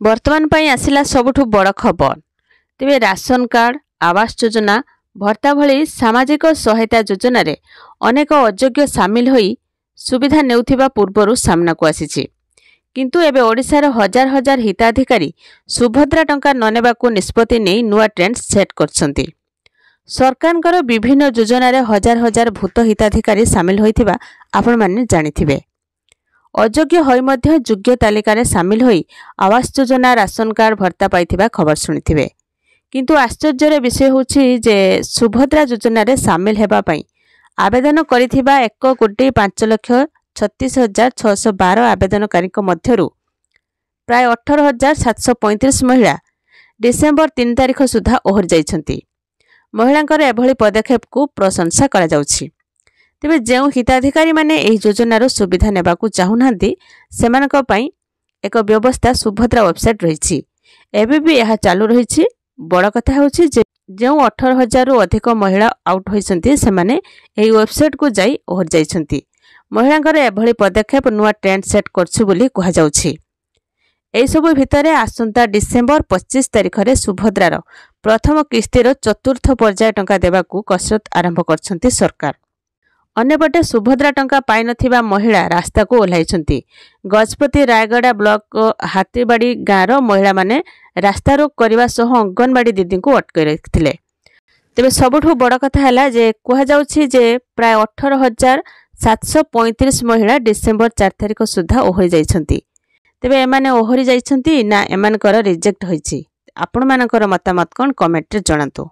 वर्तमान पई आसिला सबुठु बड़ खबर। तेबे राशन कार्ड, आवास योजना, भत्ता भली सामाजिक सहायता योजना रे अनेक अयोग्य सामिल होई सुविधा नेउथिबा पूर्वरु सामना को आसीछि। किंतु एबे ओडिशार हजार हजार हिताधिकारी सुभद्रा टंका ननेबाकू निष्पत्ति नै नुआ ट्रेंड सेट करछंती। सरकारଙ୍କର विभिन्न योजना रे हजार हजार भूत हिताधिकारी सामिल होइथिबा आपण माने जानिथिबे। अयोग्य होई मध्य योग्य तालिका रे सामिल होई आवास योजना, राशन कार्ड, भत्ता पाइथिबा खबर सुनिथिबे। किंतु आश्चर्यर विषय होछि जे सुभद्रा योजना रे सामिल हेबा पई आवेदन करिथिबा 1,36,36,612 आवेदनकारी मध्यरु प्राय 18,735 महिला डिसेंबर 3 तारिख सुधा ओहर जाइछंती। महिलांकर एभली पदक्षेप को प्रशंसा करा जाउछि। तेबे जेउ हिताधिकारी माने एही योजनार सुविधा नेबाकू चाहुनांती सेमानक पई एक व्यवस्था सुभद्रा वेबसाइट रहिछि। एबे भी यह चालू रहिछि। बड़ कथा होछि जे जेउ 18,000 रु अधिक महिला आउट होइछंती सेमाने एही वेबसाइट को जाई ओहर जाइछंती। महिलांकर एभली पदक्षेप नुआ ट्रेंड सेट करछु बोली कहा जाउछि। एही सबु भितरे आसंता डिसेंबर 25 तारिख रे सुभद्रार प्रथम किस्तीर चतुर्थ पर्याय टंका देबाकू कसरत आरंभ करछंती सरकार। अन्यपटे सुभद्रा टंका पाई नथिबा महिला रास्ता को ओह्लाइछंती। गजपति रायगड़ा ब्लॉक हाथीबाड़ी गाँवर महिला माने रास्ता रोक करने सह अंगनवाड़ी दीदी को अटकाई रखिथिले। तेबे सबुठु बड़ कथा हैला जे कहा जाउछि जे प्राय 18,735 महिला डिसेंबर 4 तारिख सुधा ओहरी जाइछंती। तेबे एमाने ओहरी जाइछंती ना एमानकर रिजेक्ट होइछि? आपण मानकर मतामत कोन कमेंट रे जणांतु।